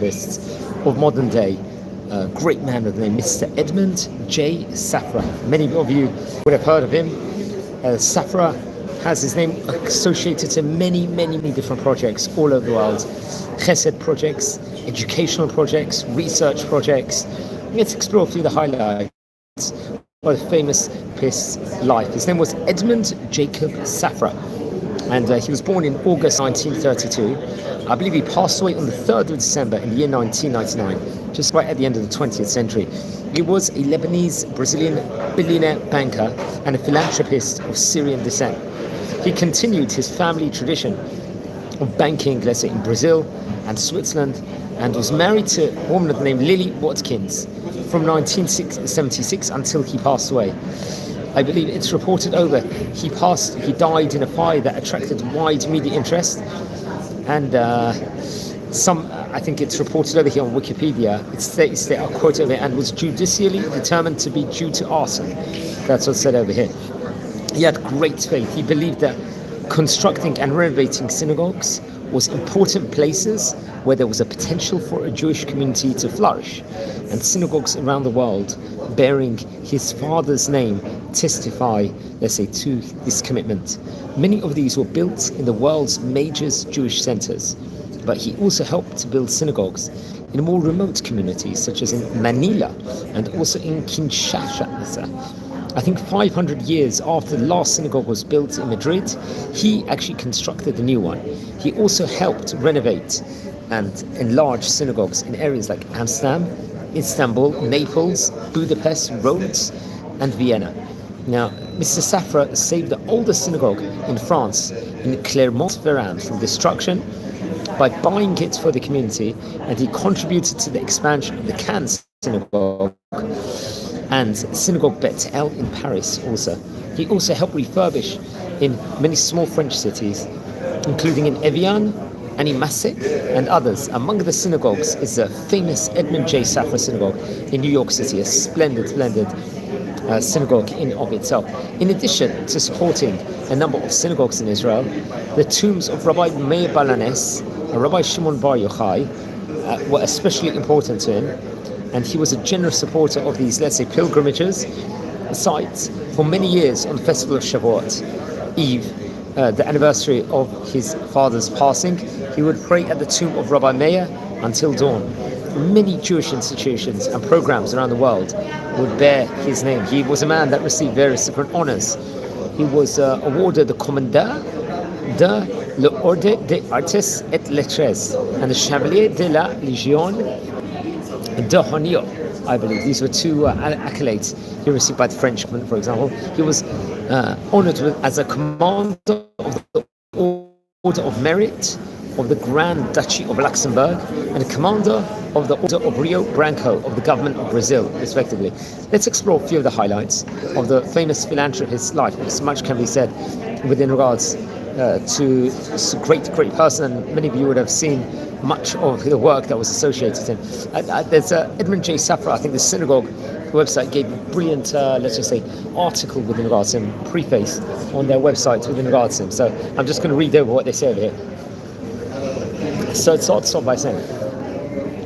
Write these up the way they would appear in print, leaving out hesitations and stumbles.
philanthropists of modern day. Great man with the name Mr. Edmond J. Safra. Many of you would have heard of him. Safra has his name associated to many different projects all over the world. Chesed projects, educational projects, research projects. Let's explore a few of the highlights of the famous priest's life. His name was Edmond Jacob Safra, and he was born in August 1932. I believe he passed away on the 3rd of December in the year 1999, just right at the end of the 20th century. He was a Lebanese-Brazilian billionaire banker and a philanthropist of Syrian descent. He continued his family tradition of banking, let's say, in Brazil and Switzerland, and was married to a woman of the name Lily Watkins from 1976 until he passed away. I believe it's reported he died in a fire that attracted wide media interest, and I think it's reported over here on Wikipedia, it states that, I'll quote over here, and was judicially determined to be due to arson. That's what's said over here. He had great faith. He believed that constructing and renovating synagogues was important places where there was a potential for a Jewish community to flourish. And synagogues around the world bearing his father's name testify, let's say, to this commitment. Many of these were built in the world's major Jewish centers, but he also helped to build synagogues in more remote communities, such as in Manila and also in Kinshasa. I think 500 years after the last synagogue was built in Madrid, he actually constructed a new one. He also helped renovate and enlarge synagogues in areas like Amsterdam, Istanbul, Naples, Budapest, Rhodes, and Vienna. Now, Mr. Safra saved the oldest synagogue in France, in Clermont-Ferrand, from destruction by buying it for the community, and he contributed to the expansion of the Cannes synagogue and Synagogue Bet El in Paris also. He also helped refurbish in many small French cities, including in Evian and in Massé and others. Among the synagogues is the famous Edmond J. Safra Synagogue in New York City, a splendid synagogue in of itself. In addition to supporting a number of synagogues in Israel, the tombs of Rabbi Meir Balanes and Rabbi Shimon Bar Yochai were especially important to him, and he was a generous supporter of these, let's say, pilgrimages sites for many years. On the festival of Shavuot Eve, the anniversary of his father's passing, he would pray at the tomb of Rabbi Meir until dawn. Many Jewish institutions and programs around the world would bear his name. He was a man that received various different honors. He was awarded the Commandeur de l'Ordre des Arts et Lettres and the Chevalier de la Légion d'Honneur. I believe these were two accolades he received by the French government, for example. He was honored as a commander of the Order of Merit of the Grand Duchy of Luxembourg and a commander of the Order of Rio Branco of the government of Brazil, respectively. Let's explore a few of the highlights of the famous philanthropist's life, because much can be said within regards to this great person, and many of you would have seen much of the work that was associated with him. There's Edmond J. Safra, I think the synagogue website gave a brilliant, let's just say, article within regards to him, preface on their website within regards to him. So I'm just going to read over what they say over here. So it starts off by saying,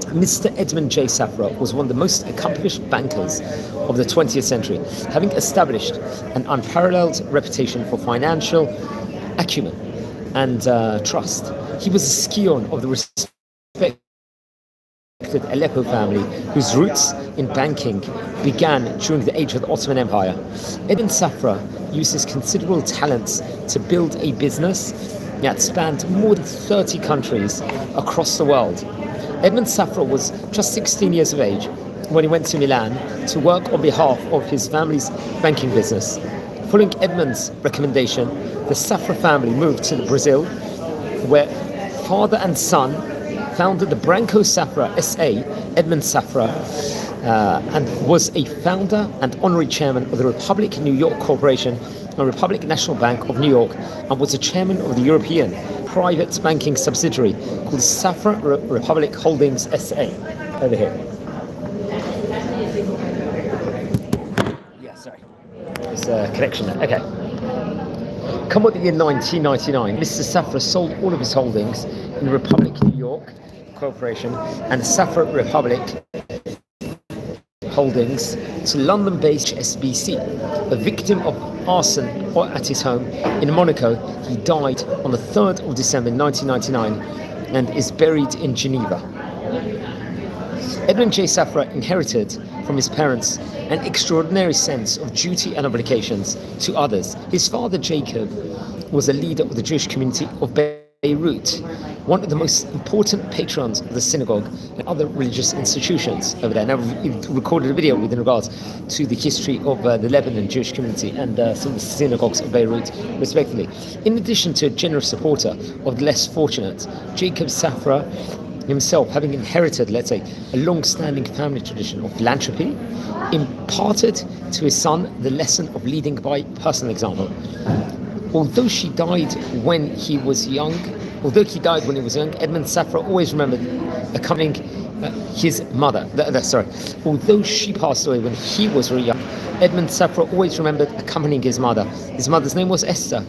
Mr. Edmond J. Safra was one of the most accomplished bankers of the 20th century, having established an unparalleled reputation for financial acumen and trust. He was a scion of the respected Aleppo family, whose roots in banking began during the age of the Ottoman Empire. Edmond Safra used his considerable talents to build a business that spanned more than 30 countries across the world. Edmond Safra was just 16 years of age when he went to Milan to work on behalf of his family's banking business. Following Edmond's recommendation, the Safra family moved to Brazil, where father and son founded the Branco Safra S.A. Edmond Safra, and was a founder and honorary chairman of the Republic New York Corporation and Republic National Bank of New York, and was the chairman of the European private banking subsidiary called Safra Republic Holdings S.A. Over here. Yeah, sorry. There's a connection there. Okay. Come with the year 1999, Mr. Safra sold all of his holdings in Republic New York Corporation and the Safra Republic Holdings to London-based SBC. A victim of arson at his home in Monaco, he died on the 3rd of December 1999 and is buried in Geneva. Edmond J. Safra inherited from his parents an extraordinary sense of duty and obligations to others. His father, Jacob, was a leader of the Jewish community of Beirut, one of the most important patrons of the synagogue and other religious institutions over there. Now, we recorded a video with regards to the history of the Lebanon Jewish community and some of the synagogues of Beirut, respectively. In addition to a generous supporter of the less fortunate, Jacob Safra himself, having inherited, let's say, a long-standing family tradition of philanthropy, imparted to his son the lesson of leading by personal example. Although he died when he was young, Edmond Safra always remembered accompanying his mother. Although she passed away when he was very young, Edmond Safra always remembered accompanying his mother. His mother's name was Esther,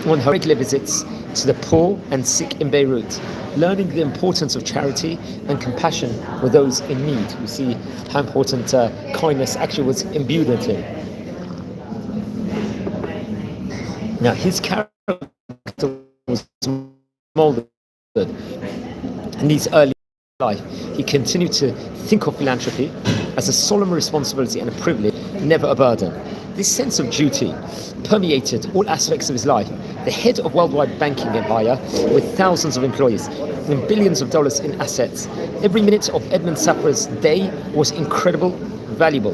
on her regular visits to the poor and sick in Beirut, learning the importance of charity and compassion with those in need. We see how important kindness actually was imbued into him. Now, his character was molded in his early life. He continued to think of philanthropy as a solemn responsibility and a privilege, never a burden. This sense of duty permeated all aspects of his life. The head of worldwide banking empire with thousands of employees and billions of dollars in assets. Every minute of Edmond Safra's day was incredibly valuable.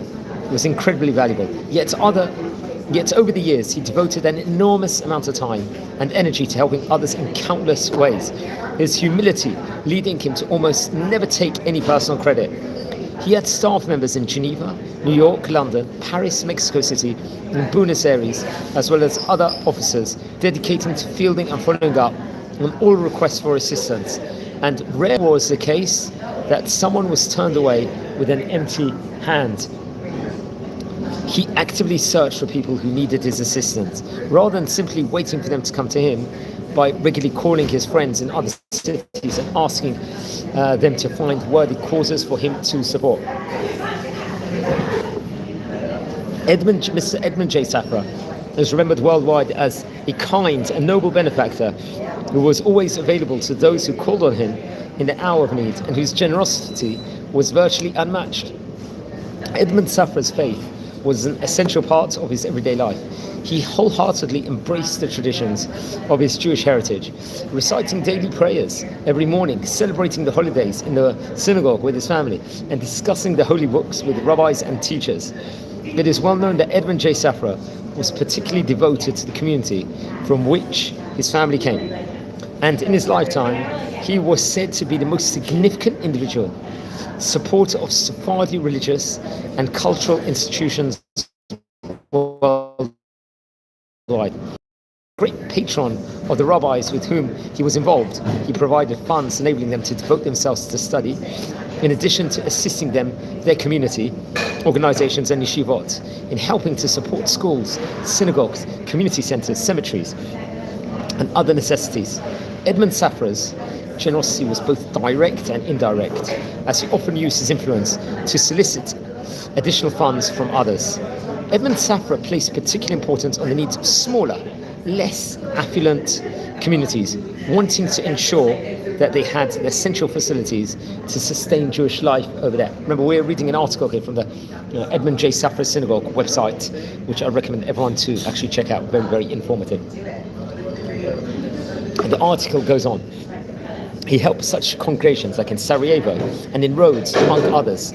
Yet over the years, he devoted an enormous amount of time and energy to helping others in countless ways. His humility leading him to almost never take any personal credit. He had staff members in Geneva, New York, London, Paris, Mexico City, and Buenos Aires, as well as other officers dedicating to fielding and following up on all requests for assistance. And rare was the case that someone was turned away with an empty hand. He actively searched for people who needed his assistance, rather than simply waiting for them to come to him, by regularly calling his friends in other cities and asking them to find worthy causes for him to support. Mr. Edmond J. Safra is remembered worldwide as a kind and noble benefactor who was always available to those who called on him in the hour of need and whose generosity was virtually unmatched. Edmond Safra's faith was an essential part of his everyday life. He wholeheartedly embraced the traditions of his Jewish heritage, reciting daily prayers every morning, celebrating the holidays in the synagogue with his family, and discussing the holy books with rabbis and teachers. It is well known that Edmond J. Safra was particularly devoted to the community from which his family came. And in his lifetime, he was said to be the most significant individual supporter of Sephardi religious and cultural institutions worldwide. Great patron of the rabbis with whom he was involved, he provided funds enabling them to devote themselves to study, in addition to assisting them, their community, organizations and yeshivot, in helping to support schools, synagogues, community centers, cemeteries, and other necessities. Edmond Safra's generosity was both direct and indirect, as he often used his influence to solicit additional funds from others. Edmond Safra placed particular importance on the needs of smaller, less affluent communities, wanting to ensure that they had the essential facilities to sustain Jewish life over there. Remember, we're reading an article here from the Edmond J. Safra Synagogue website, which I recommend everyone to actually check out. Very, very informative. And the article goes on. He helped such congregations like in Sarajevo and in Rhodes, among others.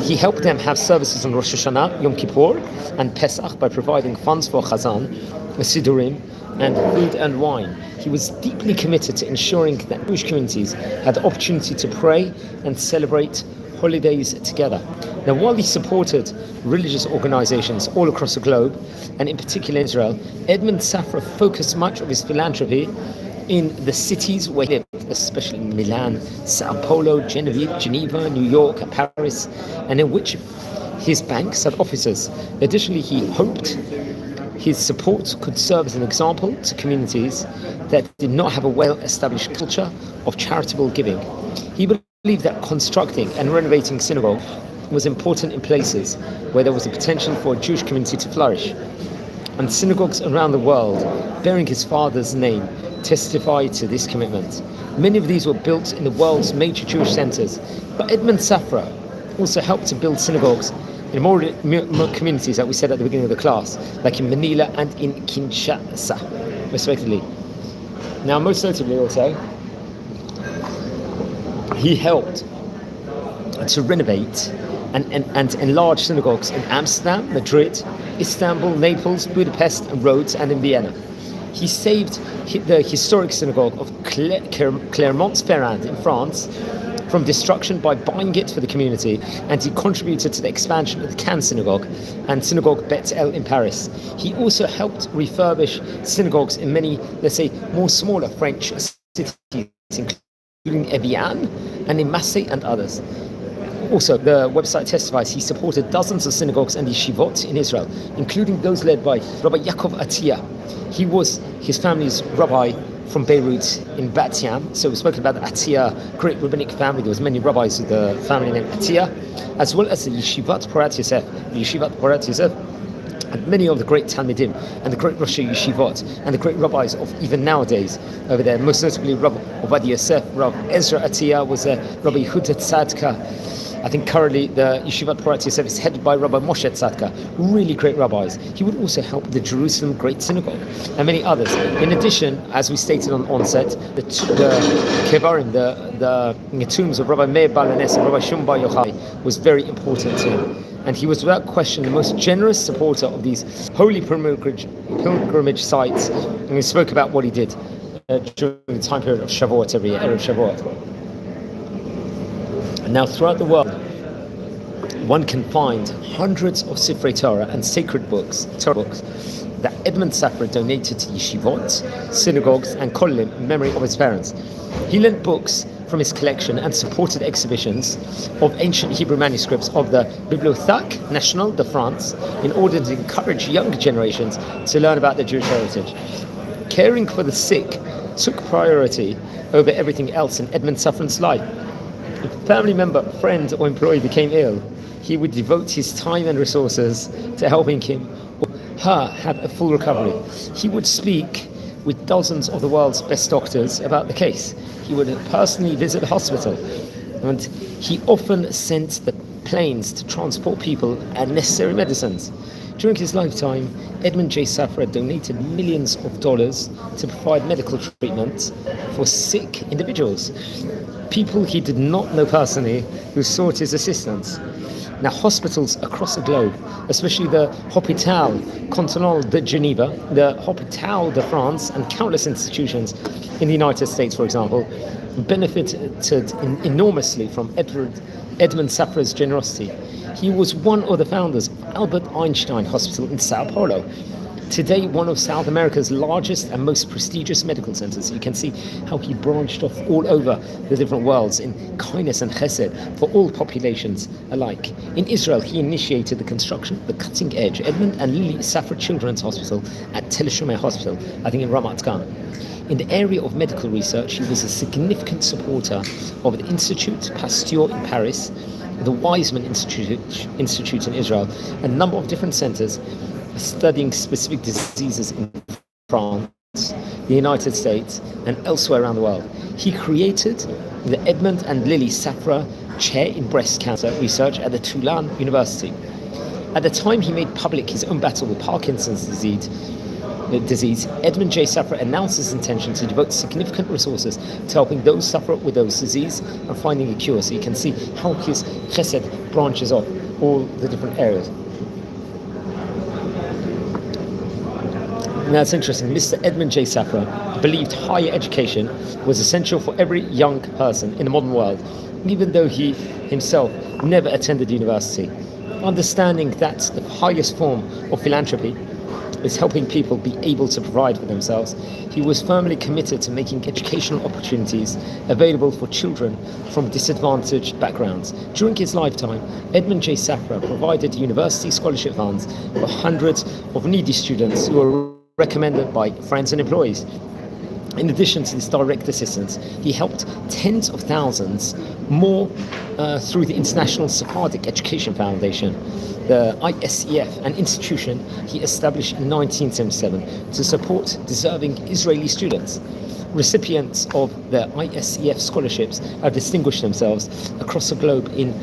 He helped them have services on Rosh Hashanah, Yom Kippur, and Pesach by providing funds for Chazan, Sidurim, and food and wine. He was deeply committed to ensuring that Jewish communities had the opportunity to pray and celebrate holidays together. Now, while he supported religious organizations all across the globe, and in particular Israel, Edmond Safra focused much of his philanthropy in the cities where he lived, especially Milan, Sao Paulo, Geneva, New York, and Paris, and in which his banks had offices. Additionally, he hoped His support could serve as an example to communities that did not have a well-established culture of charitable giving. He believed that constructing and renovating synagogues was important in places where there was a potential for a Jewish community to flourish. And synagogues around the world, bearing his father's name, testify to this commitment. Many of these were built in the world's major Jewish centers, but Edmond Safra also helped to build synagogues in more communities, like we said at the beginning of the class, like in Manila and in Kinshasa, respectively. Now, most notably also, he helped to renovate and enlarge synagogues in Amsterdam, Madrid, Istanbul, Naples, Budapest, and Rhodes, and in Vienna. He saved the historic synagogue of Clermont-Ferrand in France from destruction by buying it for the community, and he contributed to the expansion of the Cannes Synagogue and Synagogue Bet El in Paris. He also helped refurbish synagogues in many, let's say, more smaller French cities, including Evian and in Marseille and others. Also, the website testifies he supported dozens of synagogues and yeshivot in Israel, including those led by Rabbi Yaakov Atiyah. He was his family's rabbi from Beirut in Bat Yam. So we spoke about the Atiyah great rabbinic family. There was many rabbis with the family name Atiyah, as well as the Yeshivat Porat Yosef. The Yeshivat Porat Yosef, and many of the great Talmidim and the great Rosh Yeshivot and the great rabbis of even nowadays over there. Most notably, Rabbi Ovadia Yosef, Rabbi Ezra Atiyah was Rabbi Yehuda Tzadka. I think currently the Yeshivat Porat Yosef is headed by Rabbi Moshe Tzadka, really great rabbis. He would also help the Jerusalem Great Synagogue and many others. In addition, as we stated on onset, the Kebarim, the tombs of Rabbi Meir Balanes and Rabbi Shimon Bar Yochai was very important to him. And he was without question the most generous supporter of these holy pilgrimage sites. And we spoke about what he did during the time period of Shavuot every year, Erev Shavuot. Now, throughout the world, one can find hundreds of Sifrei Torah and sacred books, Torah books, that Edmond Safra donated to yeshivot, synagogues, and kollelim in memory of his parents. He lent books from his collection and supported exhibitions of ancient Hebrew manuscripts of the Bibliothèque Nationale de France in order to encourage younger generations to learn about their Jewish heritage. Caring for the sick took priority over everything else in Edmond Safra's life. If a family member, friend, or employee became ill, he would devote his time and resources to helping him or her have a full recovery. He would speak with dozens of the world's best doctors about the case. He would personally visit the hospital, and he often sent the planes to transport people and necessary medicines. During his lifetime, Edmond J. Safra donated millions of dollars to provide medical treatment for sick individuals, people he did not know personally who sought his assistance. Now, hospitals across the globe, especially the Hôpital Cantonal de Geneva, the Hôpital de France, and countless institutions in the United States, for example, benefited enormously from Edmond Safra's generosity. He was one of the founders of Albert Einstein Hospital in Sao Paulo, today one of South America's largest and most prestigious medical centers. You can see how he branched off all over the different worlds in kindness and chesed for all populations alike. In Israel, he initiated the construction of the cutting-edge Edmond and Lily Safra Children's Hospital at Tel Shomer Hospital, I think in Ramat Gan. In the area of medical research, he was a significant supporter of the Institut Pasteur in Paris, the Weizmann Institute in Israel, and a number of different centers studying specific diseases in France, the United States, and elsewhere around the world. He created the Edmond and Lily Safra Chair in Breast Cancer Research at the Tulane University. At the time he made public his own battle with Parkinson's disease, Edmond J. Safra announced his intention to devote significant resources to helping those suffering with those disease and finding a cure. So you can see how his chesed branches off all the different areas. Now it's interesting, Mr. Edmond J. Safra believed higher education was essential for every young person in the modern world, even though he himself never attended university. Understanding that the highest form of philanthropy is helping people be able to provide for themselves. He was firmly committed to making educational opportunities available for children from disadvantaged backgrounds. During his lifetime, Edmond J. Safra provided university scholarship funds for hundreds of needy students who were recommended by friends and employees. In addition to this direct assistance, he helped tens of thousands more through the International Sephardic Education Foundation, the ISEF, an institution he established in 1977 to support deserving Israeli students. Recipients of the ISEF scholarships have distinguished themselves across the globe in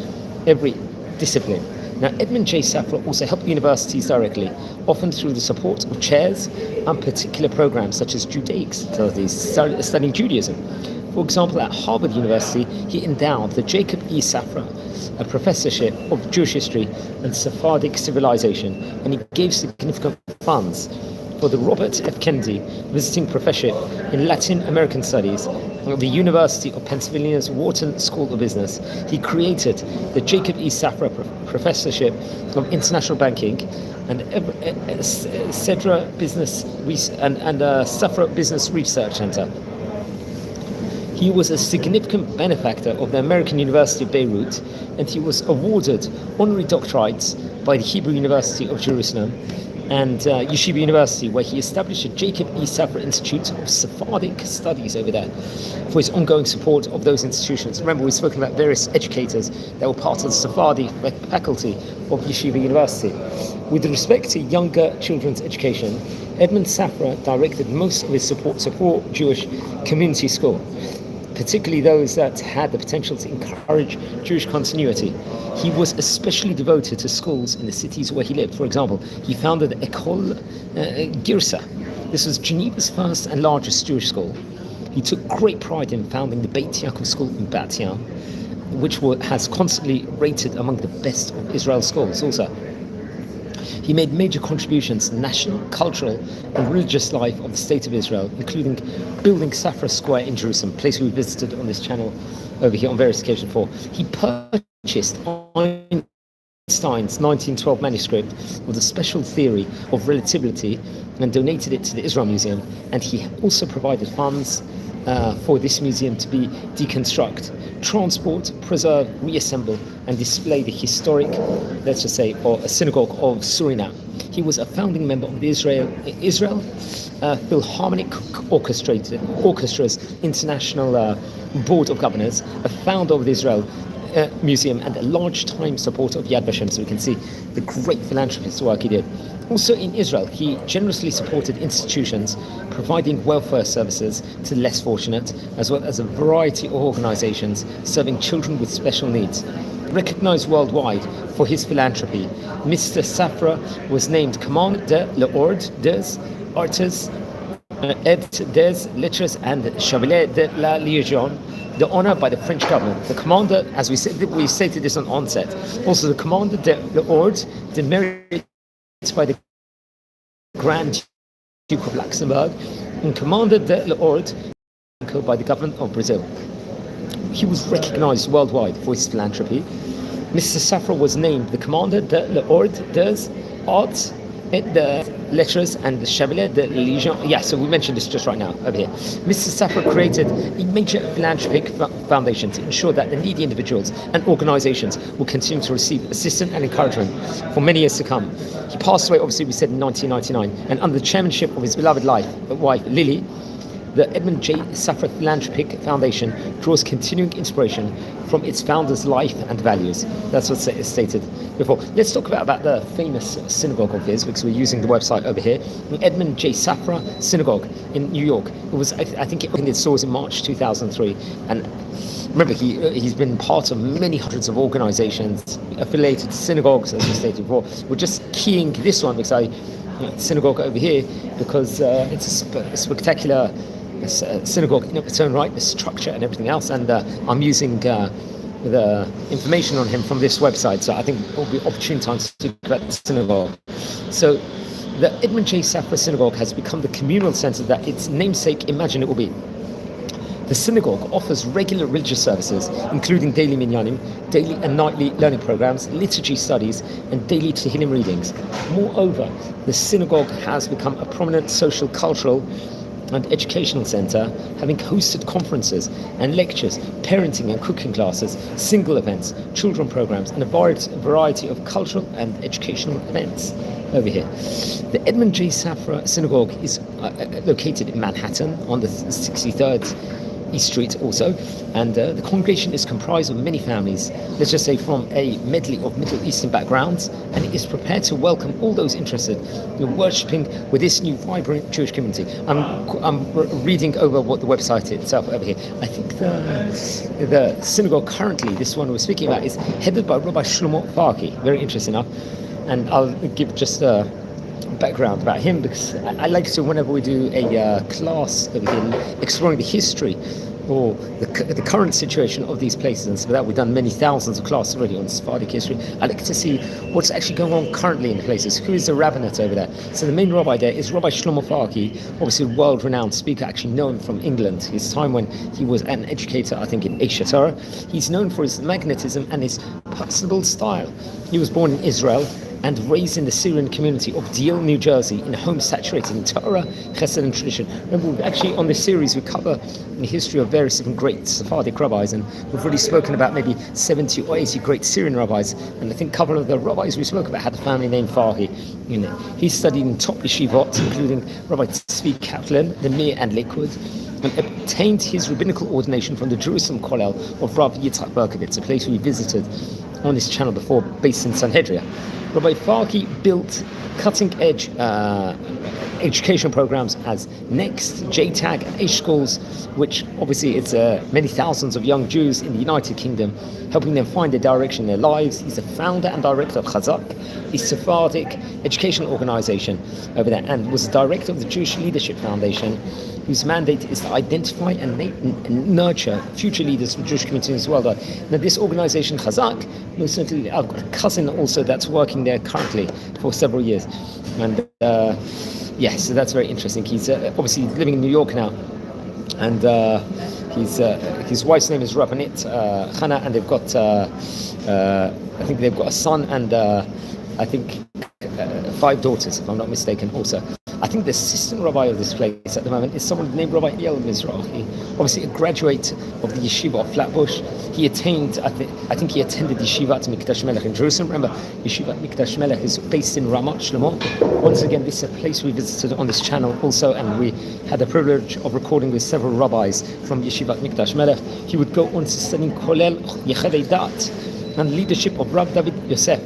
every discipline. Now, Edmond J. Safra also helped universities directly, often through the support of chairs and particular programs such as Judaic studies, studying Judaism. For example, at Harvard University, he endowed the Jacob E. Safra, a professorship of Jewish history and Sephardic civilization, and he gave significant funds for the Robert F. Kennedy Visiting Professorship in Latin American Studies at the University of Pennsylvania's Wharton School of Business. He created the Jacob E. Safra Professorship of International Banking and Safra Business and Safra Business Research Center. He was a significant benefactor of the American University of Beirut, and he was awarded honorary doctorates by the Hebrew University of Jerusalem and Yeshiva University, where he established a Jacob E. Safra Institute of Sephardic Studies over there for his ongoing support of those institutions. Remember, we've spoken about various educators that were part of the Sephardi faculty of Yeshiva University. With respect to younger children's education, Edmond Safra directed most of his support to four Jewish community schools, particularly those that had the potential to encourage Jewish continuity. He was especially devoted to schools in the cities where he lived. For example, he founded Ecole Girsa. This was Geneva's first and largest Jewish school. He took great pride in founding the Beit Yaakov school in Bat Yam, which has constantly rated among the best of Israel's schools also. He made major contributions to the national, cultural and religious life of the State of Israel, including building Safra Square in Jerusalem, a place we visited on this channel over here on various occasions before. He purchased Einstein's 1912 manuscript of the special theory of relativity and donated it to the Israel Museum, and he also provided funds for this museum to be deconstruct, transport, preserve, reassemble, and display the historic, let's just say, or a synagogue of Suriname. He was a founding member of the Israel Philharmonic Orchestra's International Board of Governors, a founder of the Israel Museum, and a large-time supporter of Yad Vashem, so we can see the great philanthropist work he did. Also in Israel, he generously supported institutions providing welfare services to the less fortunate, as well as a variety of organizations serving children with special needs. Recognized worldwide for his philanthropy, Mr. Safra was named Commandant de l'Ordre des Arts et des Lettres and Chevalier de la Légion, the honor by the French government. The commander, as we stated this on onset, also the Commander de l'Ordre de Mérite by the Grand Duke of Luxembourg, and Commander de l'Ordre by the government of Brazil. He was recognized worldwide for his philanthropy. Mr. Safra was named the Commander de l'Ordre des Arts et des Lettres and the Chevalier de la Légion. Yeah, so we mentioned this just right now over here. Mr. Safra created a major philanthropic foundation to ensure that the needy individuals and organizations will continue to receive assistance and encouragement for many years to come. He passed away, obviously, we said in 1999, and under the chairmanship of his beloved wife, Lily, the Edmond J. Safra Philanthropic Foundation draws continuing inspiration from its founder's life and values. That's what's stated before. Let's talk about the famous synagogue of his, because we're using the website over here. Edmond J. Safra Synagogue in New York. It was, I think it opened its doors in March 2003. And remember, he's been part of many hundreds of organizations affiliated to synagogues, as we stated before. We're just keying this one because synagogue over here, because it's a spectacular synagogue in its own right, the structure and everything else, and I'm using the information on him from this website, so I think it will be opportune time to speak about the synagogue. So the Edmond J. Safra Synagogue has become the communal center that its namesake imagined it will be. The synagogue offers regular religious services, including daily minyanim, daily and nightly learning programs, liturgy studies, and daily Tehillim readings. Moreover, the synagogue has become a prominent social, cultural, and educational center, having hosted conferences and lectures, parenting and cooking classes, single events, children programs, and a variety of cultural and educational events over here. The Edmond J. Safra Synagogue is located in Manhattan on the 63rd East Street also, and the congregation is comprised of many families, let's just say from a medley of Middle Eastern backgrounds, and it is prepared to welcome all those interested in worshipping with this new vibrant Jewish community. I'm reading over what the website itself over here. I think the synagogue currently, this one we're speaking about, is headed by Rabbi Shlomo Farki. Very interesting enough, and I'll give just a background about him, because I like to, whenever we do a class over here exploring the history or the current situation of these places, and so that we've done many thousands of classes already on Sephardic history, I like to see what's actually going on currently in the places. Who is the rabbinate over there? So the main rabbi there is Rabbi Shlomo Farki, obviously a world-renowned speaker, actually known from England, his time when he was an educator, I think, in Asia Torah. He's known for his magnetism and his personable style. He was born in Israel and raised in the Syrian community of Deal, New Jersey, in a home saturated in Torah, Chesed, and tradition. Remember, we've actually, on this series, we cover the history of various different great Sephardic rabbis, and we've already spoken about maybe 70 or 80 great Syrian rabbis, and I think a couple of the rabbis we spoke about had a family named Farhi. You know, he studied in top yeshivot, including Rabbi Tzvi Kaplan, the Mir and Likud, and obtained his rabbinical ordination from the Jerusalem Kollel of Rav Yitzchak Berkovitz, a place we visited on this channel before, based in Sanhedria. Rabbi Farki built cutting-edge education programs as Next, JTAG, and H schools, which obviously it's many thousands of young Jews in the United Kingdom, helping them find their direction in their lives. He's the founder and director of Chazak, a Sephardic educational organization over there, and was the director of the Jewish Leadership Foundation, whose mandate is to identify and nurture future leaders from Jewish communities worldwide. Now, this organization, Chazak, most certainly, I've got a cousin also that's working there currently for several years. And so that's very interesting. He's obviously living in New York now. And his wife's name is Rabbanit Chana, and they've got, I think they've got a son and I think 5 daughters, if I'm not mistaken, also. I think the assistant rabbi of this place at the moment is someone named Rabbi Eliel Mizrahi, obviously a graduate of the yeshiva of Flatbush. He attained, I think he attended Yeshivat Mikdash Melech in Jerusalem. Remember, Yeshivat Mikdash Melech is based in Ramat Shlomo. Once again, this is a place we visited on this channel also, and we had the privilege of recording with several rabbis from Yeshivat Mikdash Melech. He would go on to study Kolel Yechadei Dat and leadership of Rav David Yosef.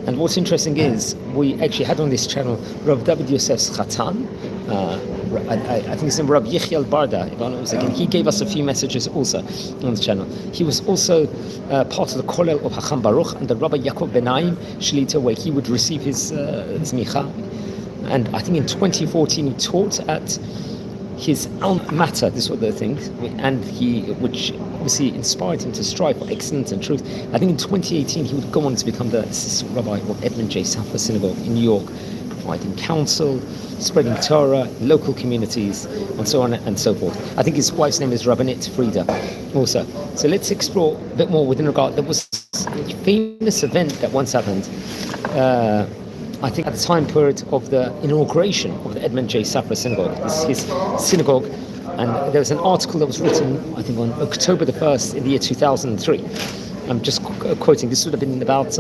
And what's interesting is, we actually had on this channel Rav David Yosef's Chatan, I think his name Rav Yechiel Barda, if I'm not mistaken. He gave us a few messages also on the channel. He was also part of the Kollel of Hacham Baruch and the Rabbi Yaakov Benaim Shlita, where he would receive his zmicha. And I think in 2014 he taught at his alma mater, this is what the things, and which obviously inspired him to strive for excellence and truth. I think in 2018 he would go on to become the assistant rabbi of Edmond J. Safra Synagogue in New York, providing counsel, spreading Torah, local communities, and so on and so forth. I think his wife's name is Rabbanit Frida also. So let's explore a bit more within regard. There was a famous event that once happened, I think at the time period of the inauguration of the Edmond J. Safra Synagogue. This is his synagogue, and there was an article that was written, I think, on October the 1st in the year 2003. I'm just quoting, this would have been about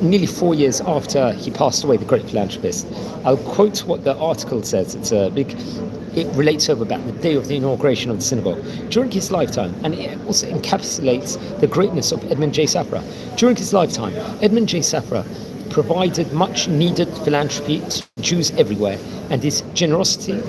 nearly 4 years after he passed away, the great philanthropist. I'll quote what the article says. It relates over about the day of the inauguration of the synagogue. During his lifetime, and it also encapsulates the greatness of Edmond J. Safra. During his lifetime, Edmond J. Safra provided much needed philanthropy to Jews everywhere, and his generosity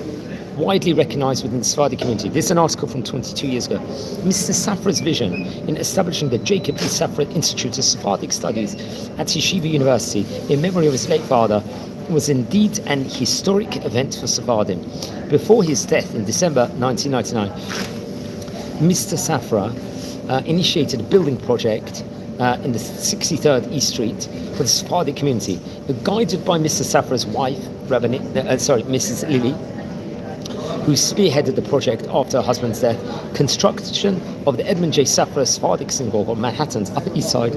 widely recognized within the Sephardic community. This is an article from 22 years ago. Mr. Safra's vision in establishing the Jacob E. Safra Institute of Sephardic Studies at Yeshiva University in memory of his late father was indeed an historic event for Sephardim. Before his death in December 1999, Mr. Safra initiated a building project in the 63rd East Street for the Sephardic community, guided by Mr. Safra's wife, Mrs. Lily, who spearheaded the project after her husband's death. Construction of the Edmond J. Safra Sephardic Synagogue on Manhattan's Upper East Side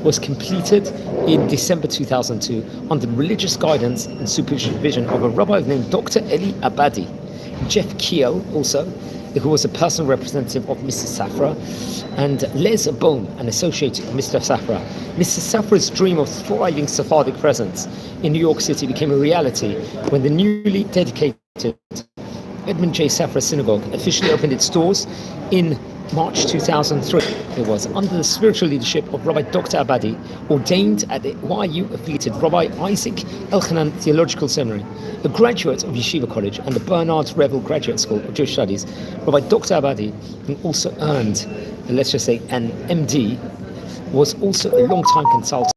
was completed in December 2002 under the religious guidance and supervision of a rabbi named Dr. Eli Abadi. Jeff Keel, also, who was a personal representative of Mrs. Safra, and Les Bohm, an associate of Mr. Safra. Mr. Safra's dream of thriving Sephardic presence in New York City became a reality when the newly dedicated Edmond J. Safra Synagogue officially opened its doors in March 2003. It was under the spiritual leadership of Rabbi Dr. Abadi, ordained at the YU-affiliated Rabbi Isaac Elchanan Theological Seminary, a graduate of Yeshiva College and the Bernard Revel Graduate School of Jewish Studies. Rabbi Dr. Abadi, who also earned, let's just say, an MD, was also a long-time consultant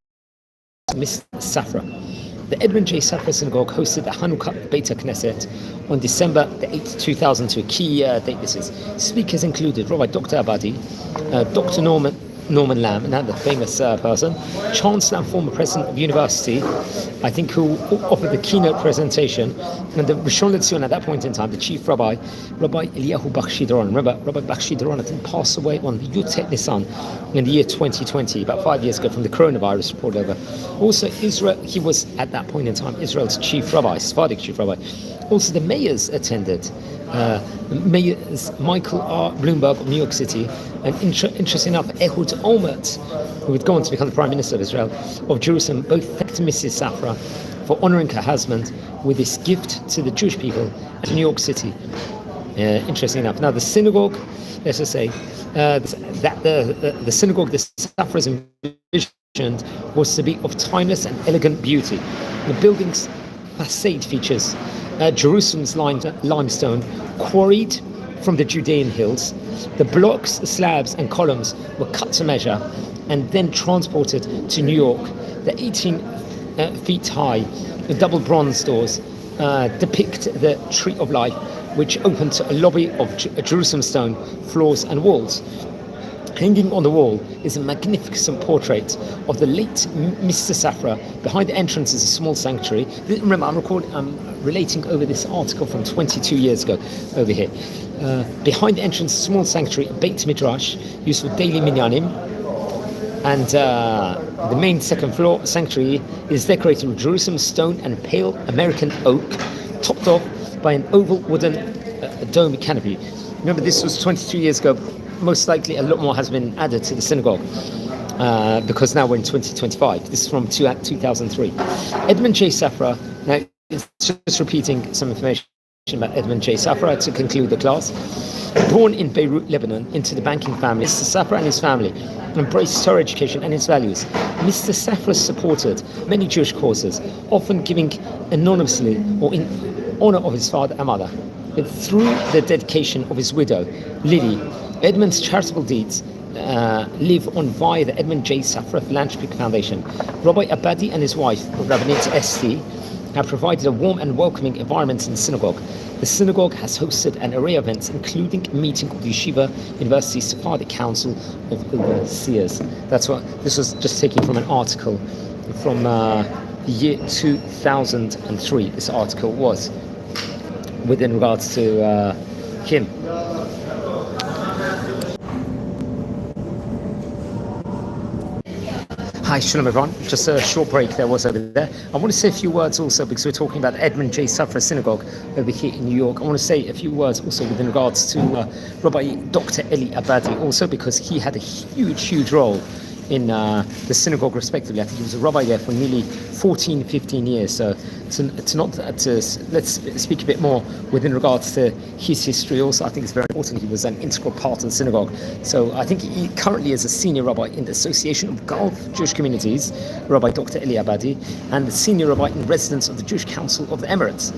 to Mr. Safra. The Edmond J. Safra Synagogue hosted the Hanukkah Beta Knesset on December the 8th, 2002. A key date this is. Speakers included Rabbi Dr. Abadi, Dr. Norman Lamb, another famous person, Chancellor and former President of University, I think, who offered the keynote presentation, and the Rishon LeZion at that point in time, the chief rabbi, Rabbi Eliyahu Bakshi Doron. Remember, Rabbi Bakshi Doron, I think, passed away on Yutet Nisan in the year 2020, about 5 years ago, from the coronavirus report over. Also, Israel, he was at that point in time Israel's chief rabbi, Sephardic chief rabbi. Also, the mayors attended. Mayors Michael R. Bloomberg of New York City, and interesting enough, Ehud Olmert, who would go on to become the Prime Minister of Israel, of Jerusalem, both thanked Mrs. Safra for honouring her husband with this gift to the Jewish people of New York City. Interesting enough. Now, the synagogue, let's just say, that the synagogue the Safras envisioned was to be of timeless and elegant beauty. The building's facade features Jerusalem's limestone quarried from the Judean hills. The blocks, slabs and columns were cut to measure and then transported to New York. The 18 feet high double bronze doors depict the Tree of Life, which opened to a lobby of Jerusalem stone floors and walls. Hanging on the wall is a magnificent portrait of the late Mr. Safra. Behind the entrance is a small sanctuary. Remember, I'm relating over this article from 22 years ago over here. Behind the entrance, a small sanctuary, a Beit Midrash, used for daily minyanim. And the main second floor sanctuary is decorated with Jerusalem stone and pale American oak, topped off by an oval wooden dome canopy. Remember, this was 22 years ago. Most likely a lot more has been added to the synagogue because now we're in 2025. This is from 2003. Edmond J. Safra, now it's just repeating some information about Edmond J. Safra to conclude the class. Born in Beirut, Lebanon, into the banking family, Mr. Safra and his family embraced Torah education and its values. Mr. Safra supported many Jewish causes, often giving anonymously or in honor of his father and mother. But through the dedication of his widow, Lily, Edmond's charitable deeds live on via the Edmond J. Safra Philanthropic Foundation. Rabbi Abadi and his wife, Rabbinate Esti, have provided a warm and welcoming environment in the synagogue. The synagogue has hosted an array of events, including a meeting of the Yeshiva University Sephardic Council of Overseers. That's what this was just taken from an article from the year 2003. This article was within regards to him. Hi, shalom everyone. Just a short break there was over there. I want to say a few words also because we're talking about the Edmond J. Safra Synagogue over here in New York. I want to say a few words also within regards to Rabbi Dr. Eli Abadi also because he had a huge role in the synagogue respectively. I think he was a rabbi there for nearly 15 years. So let's speak a bit more within regards to his history also. I think it's very important. He was an integral part of the synagogue. So I think he currently is a senior rabbi in the Association of Gulf Jewish Communities, Rabbi Dr. Eli Abadi, and the senior rabbi in residence of the Jewish Council of the Emirates.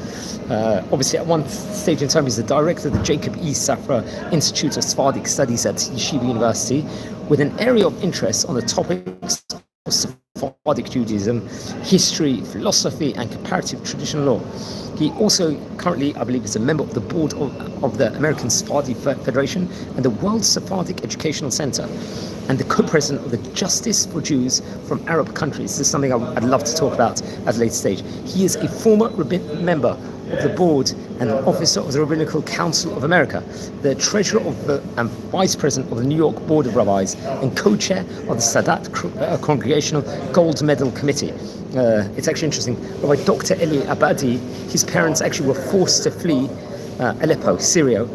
Obviously at one stage in time he's the director of the Jacob E. Safra Institute of Sephardic Studies at Yeshiva University, with an area of interest on the topics of Sephardic Judaism, history, philosophy, and comparative traditional law. He also currently, I believe, is a member of the board of the American Sephardi Federation and the World Sephardic Educational Center, and the co-president of the Justice for Jews from Arab Countries. This is something I'd love to talk about at a later stage. He is a former member of the board and an officer of the Rabbinical Council of America, the treasurer and vice president of the New York Board of Rabbis, and co-chair of the Sadat Congregational Gold Medal Committee. It's actually interesting. Rabbi Dr. Eli Abadi, his parents actually were forced to flee Aleppo, Syria,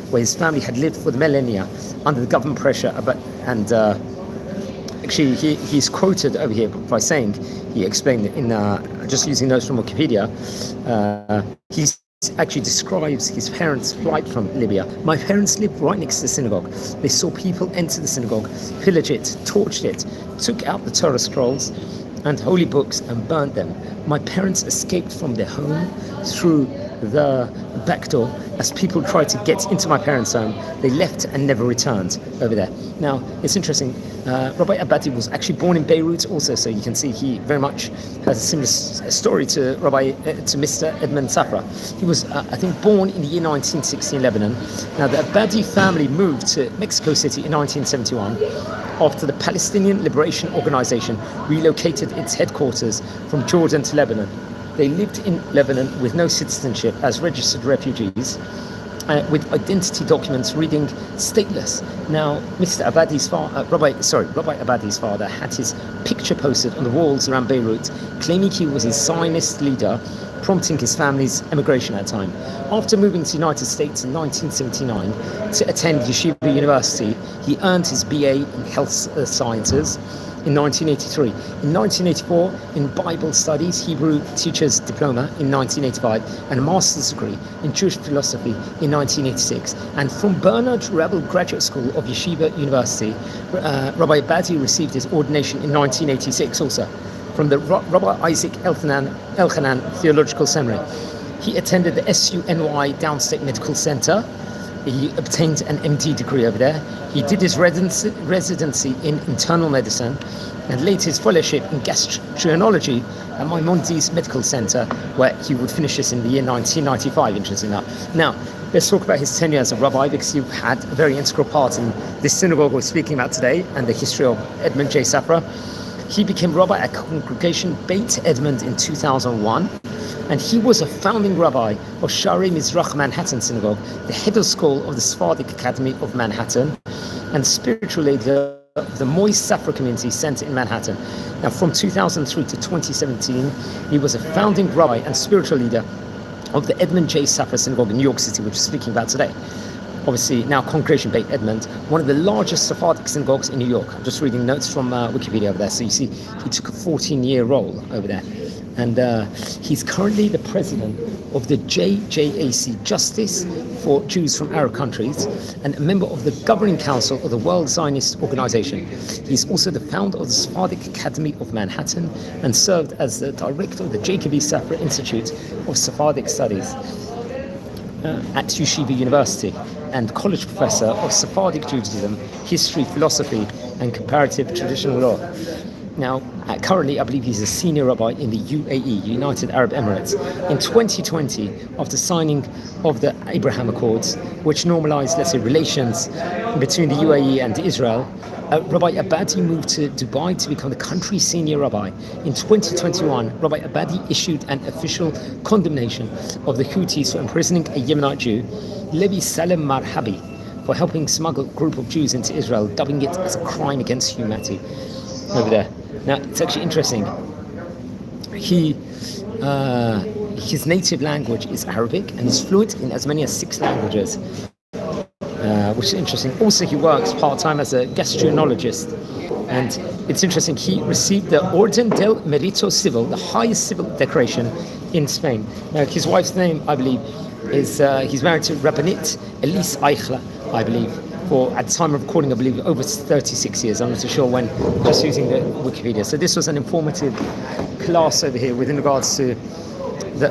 where his family had lived for the millennia under the government pressure. Actually, he's quoted over here by saying, he explained in just using notes from Wikipedia, he actually describes his parents' flight from Libya. My parents lived right next to the synagogue. They saw people enter the synagogue, pillage it, torched it, took out the Torah scrolls and holy books and burnt them. My parents escaped from their home through the back door. As people tried to get into my parents' home, they left and never returned over there. Now, it's interesting. Rabbi Abadi was actually born in Beirut also, so you can see he very much has a similar story to Mr. Edmond Safra. He was, I think, born in the year 1960 in Lebanon. Now, the Abadi family moved to Mexico City in 1971 after the Palestinian Liberation Organization relocated its headquarters from Jordan to Lebanon. They lived in Lebanon with no citizenship as registered refugees, with identity documents reading stateless. Now, Mr. Abadi's Rabbi Abadi's father had his picture posted on the walls around Beirut, claiming he was a Zionist leader, prompting his family's emigration at the time. After moving to the United States in 1979 to attend Yeshiva University, he earned his BA in Health Sciences in 1983. In 1984, in Bible Studies, Hebrew Teacher's Diploma in 1985, and a Master's degree in Jewish Philosophy in 1986. And from Bernard Rebel Graduate School of Yeshiva University, Rabbi Abadi received his ordination in 1986 also, from the Rabbi Isaac Elchanan Theological Seminary. He attended the SUNY Downstate Medical Center. He obtained an MD degree over there. He did his residency in internal medicine and later his fellowship in gastroenterology at Maimonides Medical Center, where he would finish this in the year 1995, interesting enough. Now, let's talk about his tenure as a rabbi, because he had a very integral part in this synagogue we're speaking about today and the history of Edmond J. Safra. He became rabbi at Congregation Beit Edmond in 2001. And he was a founding rabbi of Shari Mizrach Manhattan Synagogue, the head of school of the Sephardic Academy of Manhattan, and spiritual leader of the Moist Safra Community Center in Manhattan. Now, from 2003 to 2017, he was a founding rabbi and spiritual leader of the Edmond J. Safra Synagogue in New York City, which we're speaking about today. Obviously, now Congregation Beit Edmond, one of the largest Sephardic synagogues in New York. I'm just reading notes from Wikipedia over there. So you see, he took a 14-year role over there. And he's currently the president of the JJAC, Justice for Jews from Arab Countries, and a member of the governing council of the World Zionist Organization. He's also the founder of the Sephardic Academy of Manhattan and served as the director of the Jacob E. Safra Institute of Sephardic Studies at Yeshiva University, and college professor of Sephardic Judaism, history, philosophy, and comparative traditional law. Now, currently, I believe he's a senior rabbi in the UAE, United Arab Emirates. In 2020, after signing of the Abraham Accords, which normalized, let's say, relations between the UAE and Israel, Rabbi Abadi moved to Dubai to become the country's senior rabbi. In 2021, Rabbi Abadi issued an official condemnation of the Houthis for imprisoning a Yemenite Jew, Levi Salem Marhabi, for helping smuggle a group of Jews into Israel, dubbing it as a crime against humanity over there. Now, it's actually interesting. His native language is Arabic, and he's fluent in as many as 6 languages, which is interesting. Also, he works part-time as a gastroenterologist, and it's interesting. He received the Orden del Mérito Civil, the highest civil decoration in Spain. Now, his wife's name, I believe, is he's married to Rabbinit Elise Eichler, I believe, for, at the time of recording, I believe, over 36 years. I'm not too sure when, just using the Wikipedia. So this was an informative class over here within regards to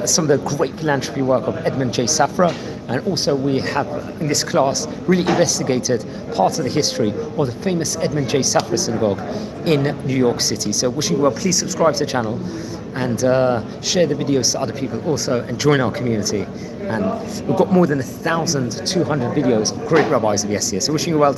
some of the great philanthropy work of Edmond J. Safra. And also we have, in this class, really investigated part of the history of the famous Edmond J. Safra Synagogue in New York City. So wishing you well, please subscribe to the channel and share the videos to other people also, and join our community. And we've got more than 1,200 videos of great rabbis of yesteryear. So wishing you well.